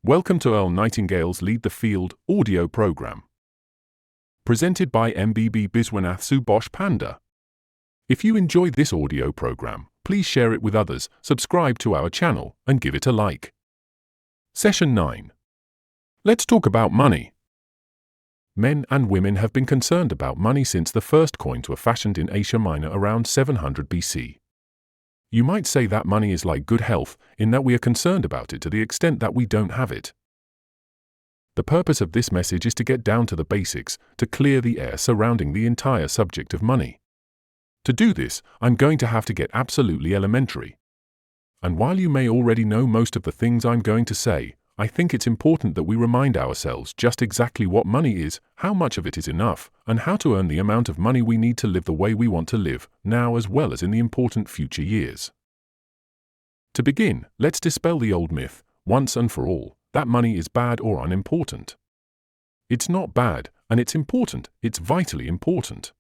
Welcome to Earl Nightingale's Lead the Field audio program. Presented by MBB Biswanath Subosh Panda. If you enjoyed this audio program, please share it with others, subscribe to our channel, and give it a like. Session 9. Let's talk about money. Men and women have been concerned about money since the first coins were fashioned in Asia Minor around 700 BC. You might say that money is like good health, in that we are concerned about it to the extent that we don't have it. The purpose of this message is to get down to the basics, to clear the air surrounding the entire subject of money. To do this, I'm going to have to get absolutely elementary. And while you may already know most of the things I'm going to say, I think it's important that we remind ourselves just exactly what money is, how much of it is enough, and how to earn the amount of money we need to live the way we want to live, now as well as in the important future years. To begin, let's dispel the old myth, once and for all, that money is bad or unimportant. It's not bad, and it's important, it's vitally important.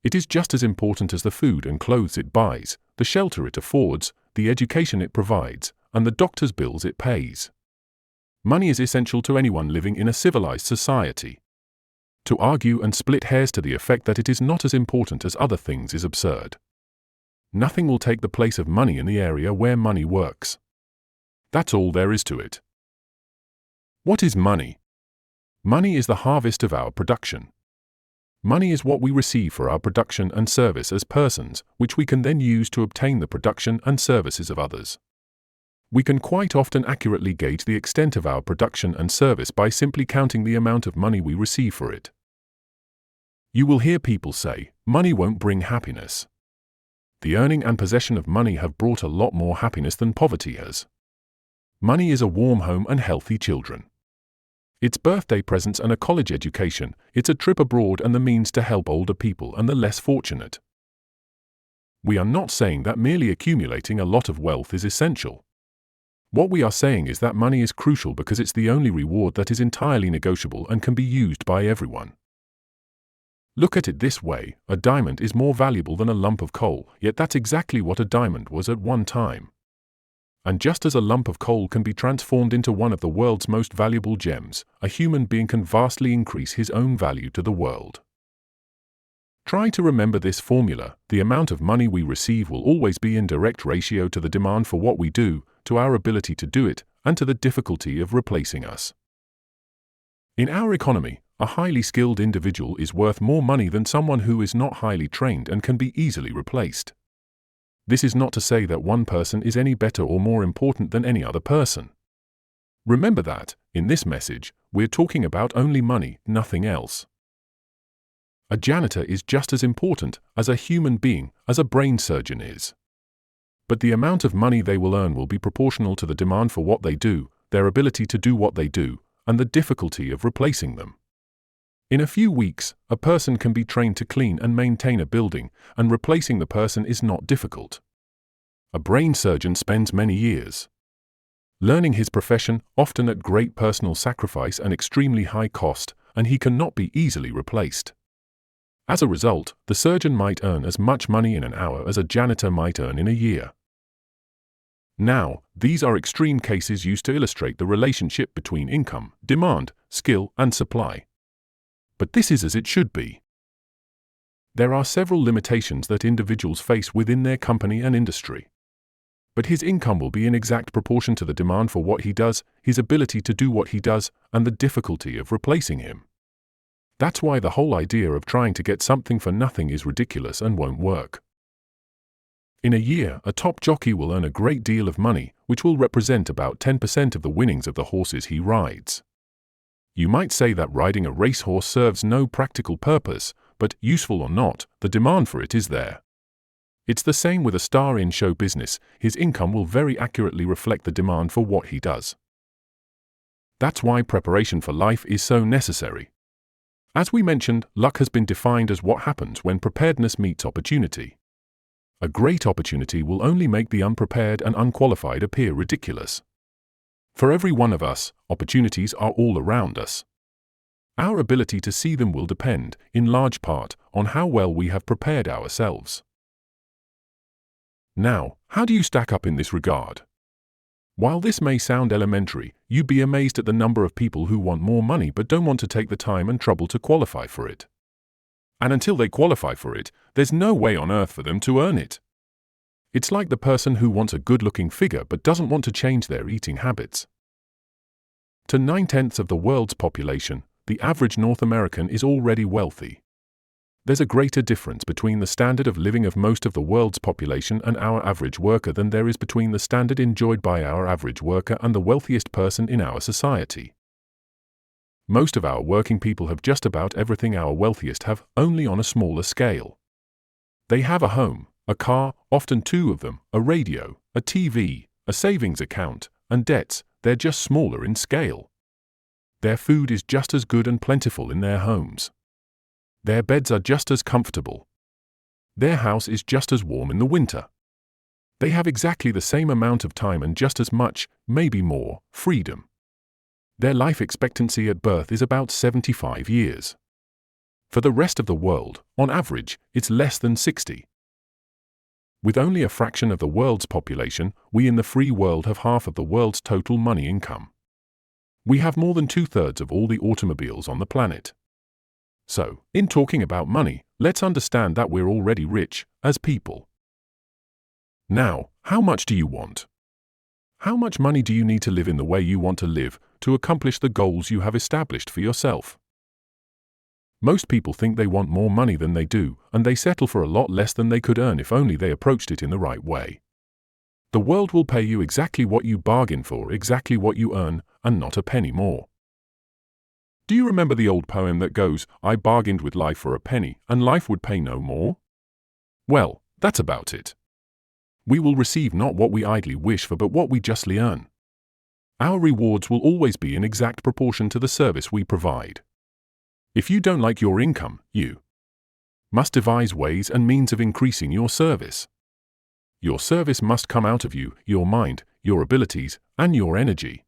It is just as important as the food and clothes it buys, the shelter it affords, the education it provides, and the doctor's bills it pays. Money is essential to anyone living in a civilized society. To argue and split hairs to the effect that it is not as important as other things is absurd. Nothing will take the place of money in the area where money works. That's all there is to it. What is money? Money is the harvest of our production. Money is what we receive for our production and service as persons, which we can then use to obtain the production and services of others. We can quite often accurately gauge the extent of our production and service by simply counting the amount of money we receive for it. You will hear people say, money won't bring happiness. The earning and possession of money have brought a lot more happiness than poverty has. Money is a warm home and healthy children. It's birthday presents and a college education, it's a trip abroad and the means to help older people and the less fortunate. We are not saying that merely accumulating a lot of wealth is essential. What we are saying is that money is crucial because it's the only reward that is entirely negotiable and can be used by everyone. Look at it this way, a diamond is more valuable than a lump of coal, yet that's exactly what a diamond was at one time. And just as a lump of coal can be transformed into one of the world's most valuable gems, a human being can vastly increase his own value to the world. Try to remember this formula: the amount of money we receive will always be in direct ratio to the demand for what we do, to our ability to do it, and to the difficulty of replacing us. In our economy, a highly skilled individual is worth more money than someone who is not highly trained and can be easily replaced. This is not to say that one person is any better or more important than any other person. Remember that, in this message, we're talking about only money, nothing else. A janitor is just as important as a human being as a brain surgeon is. But the amount of money they will earn will be proportional to the demand for what they do, their ability to do what they do, and the difficulty of replacing them. In a few weeks, a person can be trained to clean and maintain a building, and replacing the person is not difficult. A brain surgeon spends many years learning his profession, often at great personal sacrifice and extremely high cost, and he cannot be easily replaced. As a result, the surgeon might earn as much money in an hour as a janitor might earn in a year. Now, these are extreme cases used to illustrate the relationship between income, demand, skill, and supply. But this is as it should be. There are several limitations that individuals face within their company and industry. But his income will be in exact proportion to the demand for what he does, his ability to do what he does, and the difficulty of replacing him. That's why the whole idea of trying to get something for nothing is ridiculous and won't work. In a year, a top jockey will earn a great deal of money, which will represent about 10% of the winnings of the horses he rides. You might say that riding a racehorse serves no practical purpose, but, useful or not, the demand for it is there. It's the same with a star in show business, his income will very accurately reflect the demand for what he does. That's why preparation for life is so necessary. As we mentioned, luck has been defined as what happens when preparedness meets opportunity. A great opportunity will only make the unprepared and unqualified appear ridiculous. For every one of us, opportunities are all around us. Our ability to see them will depend, in large part, on how well we have prepared ourselves. Now, how do you stack up in this regard? While this may sound elementary, you'd be amazed at the number of people who want more money but don't want to take the time and trouble to qualify for it. And until they qualify for it, there's no way on earth for them to earn it. It's like the person who wants a good-looking figure but doesn't want to change their eating habits. To 9/10 of the world's population, the average North American is already wealthy. There's a greater difference between the standard of living of most of the world's population and our average worker than there is between the standard enjoyed by our average worker and the wealthiest person in our society. Most of our working people have just about everything our wealthiest have, only on a smaller scale. They have a home, a car, often two of them, a radio, a TV, a savings account, and debts. They're just smaller in scale. Their food is just as good and plentiful in their homes. Their beds are just as comfortable. Their house is just as warm in the winter. They have exactly the same amount of time and just as much, maybe more, freedom. Their life expectancy at birth is about 75 years. For the rest of the world, on average, it's less than 60. With only a fraction of the world's population, we in the free world have half of the world's total money income. We have more than 2/3 of all the automobiles on the planet. So, in talking about money, let's understand that we're already rich, as people. Now, how much do you want? How much money do you need to live in the way you want to live, to accomplish the goals you have established for yourself? Most people think they want more money than they do, and they settle for a lot less than they could earn if only they approached it in the right way. The world will pay you exactly what you bargain for, exactly what you earn, and not a penny more. Do you remember the old poem that goes, "I bargained with life for a penny, and life would pay no more"? Well, that's about it. We will receive not what we idly wish for but what we justly earn. Our rewards will always be in exact proportion to the service we provide. If you don't like your income, you must devise ways and means of increasing your service. Your service must come out of you, your mind, your abilities, and your energy.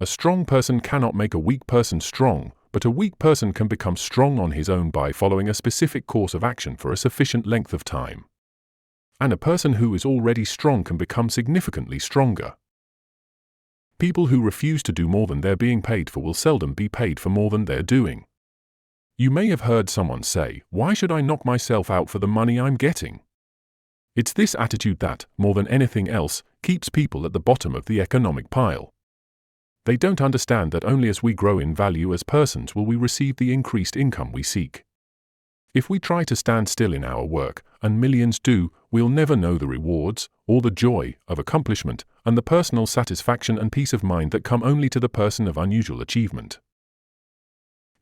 A strong person cannot make a weak person strong, but a weak person can become strong on his own by following a specific course of action for a sufficient length of time. And a person who is already strong can become significantly stronger. People who refuse to do more than they're being paid for will seldom be paid for more than they're doing. You may have heard someone say, "Why should I knock myself out for the money I'm getting?" It's this attitude that, more than anything else, keeps people at the bottom of the economic pile. They don't understand that only as we grow in value as persons will we receive the increased income we seek. If we try to stand still in our work, and millions do, we'll never know the rewards, or the joy, of accomplishment, and the personal satisfaction and peace of mind that come only to the person of unusual achievement.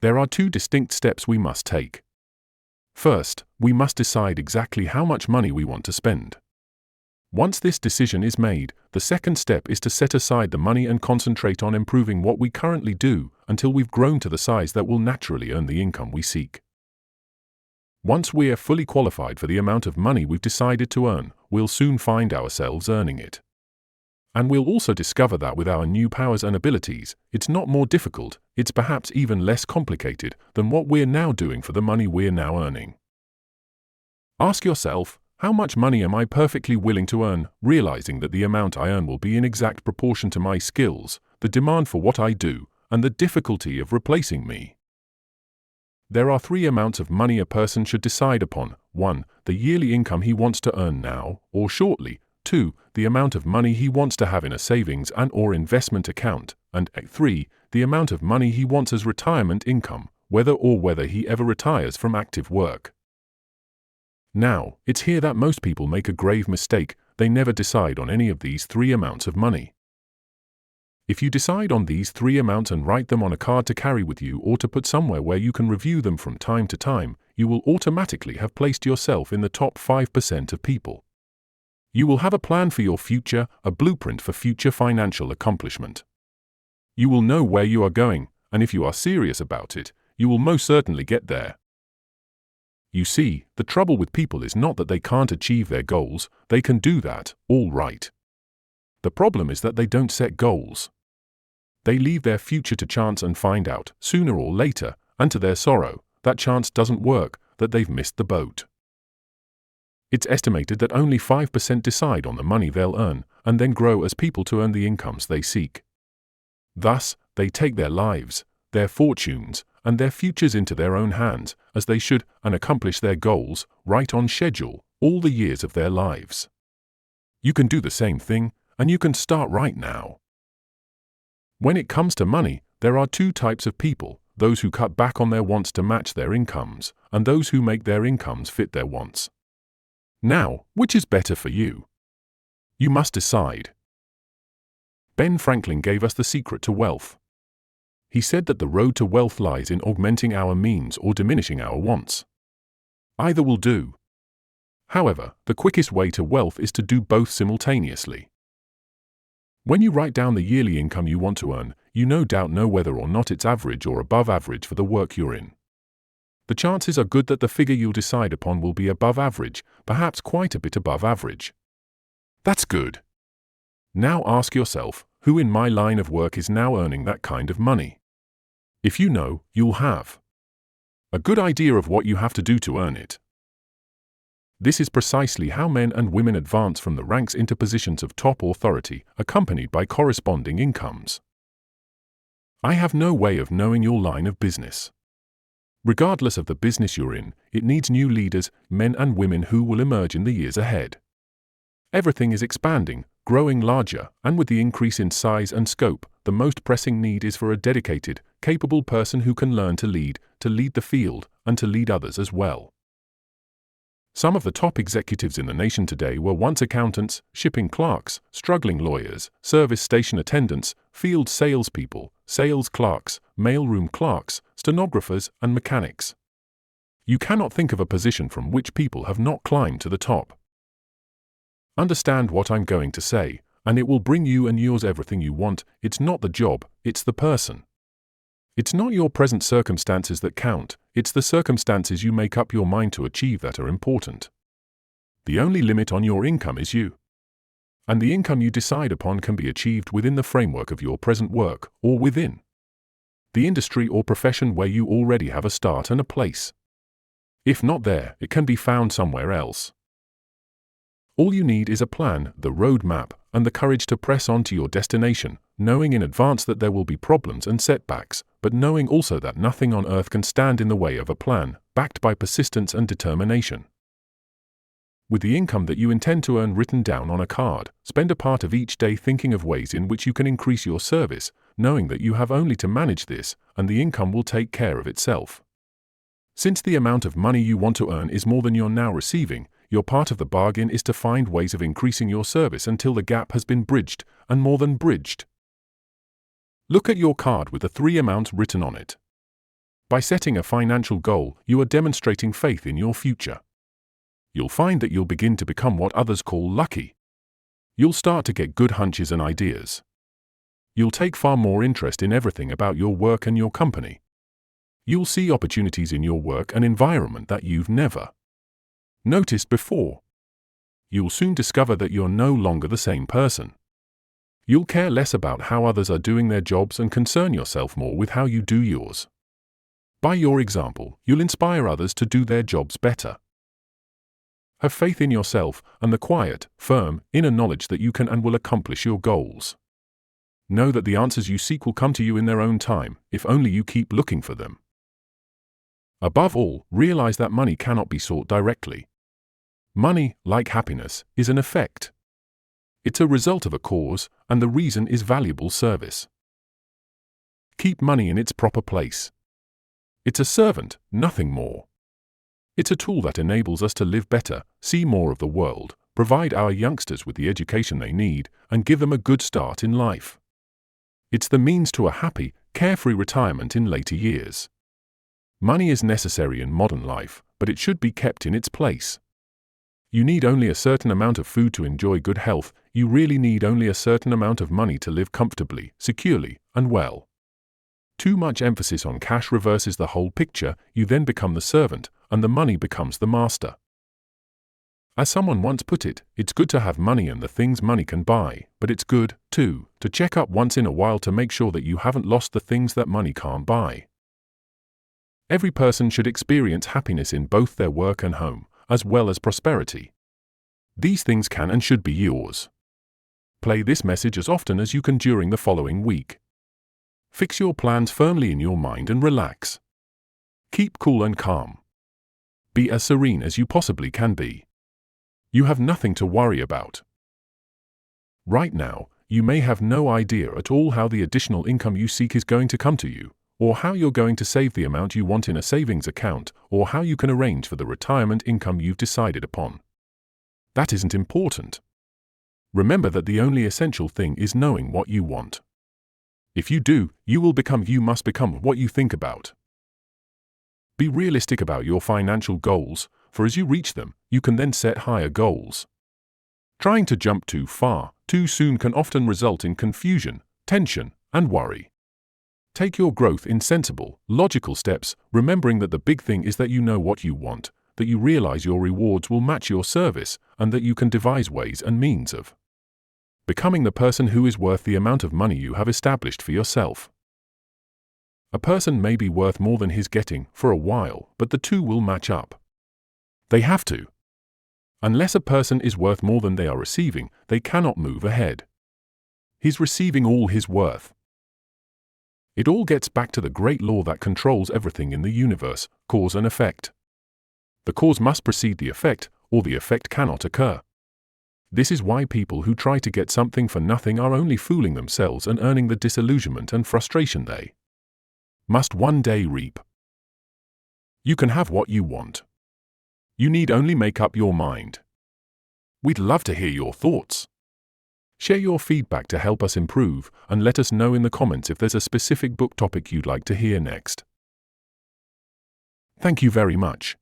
There are two distinct steps we must take. First, we must decide exactly how much money we want to spend. Once this decision is made, the second step is to set aside the money and concentrate on improving what we currently do until we've grown to the size that will naturally earn the income we seek. Once we're fully qualified for the amount of money we've decided to earn, we'll soon find ourselves earning it. And we'll also discover that with our new powers and abilities, it's not more difficult, it's perhaps even less complicated than what we're now doing for the money we're now earning. Ask yourself, how much money am I perfectly willing to earn, realizing that the amount I earn will be in exact proportion to my skills, the demand for what I do, and the difficulty of replacing me? There are three amounts of money a person should decide upon. 1. The yearly income he wants to earn now, or shortly. 2. The amount of money he wants to have in a savings and/or investment account. And 3. The amount of money he wants as retirement income, whether he ever retires from active work. Now, it's here that most people make a grave mistake. They never decide on any of these three amounts of money. If you decide on these three amounts and write them on a card to carry with you or to put somewhere where you can review them from time to time, you will automatically have placed yourself in the top 5% of people. You will have a plan for your future, a blueprint for future financial accomplishment. You will know where you are going, and if you are serious about it, you will most certainly get there. You see, the trouble with people is not that they can't achieve their goals, they can do that, all right. The problem is that they don't set goals. They leave their future to chance and find out, sooner or later, and to their sorrow, that chance doesn't work, that they've missed the boat. It's estimated that only 5% decide on the money they'll earn, and then grow as people to earn the incomes they seek. Thus, they take their lives, their fortunes, and their futures into their own hands, as they should, and accomplish their goals, right on schedule, all the years of their lives. You can do the same thing, and you can start right now. When it comes to money, there are two types of people: those who cut back on their wants to match their incomes, and those who make their incomes fit their wants. Now, which is better for you? You must decide. Ben Franklin gave us the secret to wealth. He said that the road to wealth lies in augmenting our means or diminishing our wants. Either will do. However, the quickest way to wealth is to do both simultaneously. When you write down the yearly income you want to earn, you no doubt know whether or not it's average or above average for the work you're in. The chances are good that the figure you'll decide upon will be above average, perhaps quite a bit above average. That's good. Now ask yourself, who in my line of work is now earning that kind of money? If you know, you'll have a good idea of what you have to do to earn it. This is precisely how men and women advance from the ranks into positions of top authority, accompanied by corresponding incomes. I have no way of knowing your line of business. Regardless of the business you're in, it needs new leaders, men and women who will emerge in the years ahead. Everything is expanding, growing larger, and with the increase in size and scope, the most pressing need is for a dedicated, capable person who can learn to lead the field, and to lead others as well. Some of the top executives in the nation today were once accountants, shipping clerks, struggling lawyers, service station attendants, field salespeople, sales clerks, mailroom clerks, stenographers, and mechanics. You cannot think of a position from which people have not climbed to the top. Understand what I'm going to say, and it will bring you and yours everything you want. It's not the job, it's the person. It's not your present circumstances that count, it's the circumstances you make up your mind to achieve that are important. The only limit on your income is you. And the income you decide upon can be achieved within the framework of your present work, or within the industry or profession where you already have a start and a place. If not there, it can be found somewhere else. All you need is a plan, the road map, and the courage to press on to your destination, knowing in advance that there will be problems and setbacks, but knowing also that nothing on earth can stand in the way of a plan, backed by persistence and determination. With the income that you intend to earn written down on a card, spend a part of each day thinking of ways in which you can increase your service, knowing that you have only to manage this, and the income will take care of itself. Since the amount of money you want to earn is more than you're now receiving, your part of the bargain is to find ways of increasing your service until the gap has been bridged, and more than bridged. Look at your card with the 3 amounts written on it. By setting a financial goal, you are demonstrating faith in your future. You'll find that you'll begin to become what others call lucky. You'll start to get good hunches and ideas. You'll take far more interest in everything about your work and your company. You'll see opportunities in your work and environment that you've never noticed before. You'll soon discover that you're no longer the same person. You'll care less about how others are doing their jobs and concern yourself more with how you do yours. By your example, you'll inspire others to do their jobs better. Have faith in yourself and the quiet, firm, inner knowledge that you can and will accomplish your goals. Know that the answers you seek will come to you in their own time, if only you keep looking for them. Above all, realize that money cannot be sought directly. Money, like happiness, is an effect. It's a result of a cause, and the reason is valuable service. Keep money in its proper place. It's a servant, nothing more. It's a tool that enables us to live better, see more of the world, provide our youngsters with the education they need, and give them a good start in life. It's the means to a happy, carefree retirement in later years. Money is necessary in modern life, but it should be kept in its place. You need only a certain amount of food to enjoy good health. You really need only a certain amount of money to live comfortably, securely, and well. Too much emphasis on cash reverses the whole picture. You then become the servant, and the money becomes the master. As someone once put it, it's good to have money and the things money can buy, but it's good, too, to check up once in a while to make sure that you haven't lost the things that money can't buy. Every person should experience happiness in both their work and home, as well as prosperity. These things can and should be yours. Play this message as often as you can during the following week. Fix your plans firmly in your mind and relax. Keep cool and calm. Be as serene as you possibly can be. You have nothing to worry about. Right now, you may have no idea at all how the additional income you seek is going to come to you, or how you're going to save the amount you want in a savings account, or how you can arrange for the retirement income you've decided upon. That isn't important. Remember that the only essential thing is knowing what you want. If you do, you must become what you think about. Be realistic about your financial goals, for as you reach them, you can then set higher goals. Trying to jump too far, too soon can often result in confusion, tension, and worry. Take your growth in sensible, logical steps, remembering that the big thing is that you know what you want, that you realize your rewards will match your service, and that you can devise ways and means of becoming the person who is worth the amount of money you have established for yourself. A person may be worth more than he's getting for a while, but the two will match up. They have to. Unless a person is worth more than they are receiving, they cannot move ahead. He's receiving all his worth. It all gets back to the great law that controls everything in the universe, cause and effect. The cause must precede the effect, or the effect cannot occur. This is why people who try to get something for nothing are only fooling themselves and earning the disillusionment and frustration they must one day reap. You can have what you want. You need only make up your mind. We'd love to hear your thoughts. Share your feedback to help us improve, and let us know in the comments if there's a specific book topic you'd like to hear next. Thank you very much.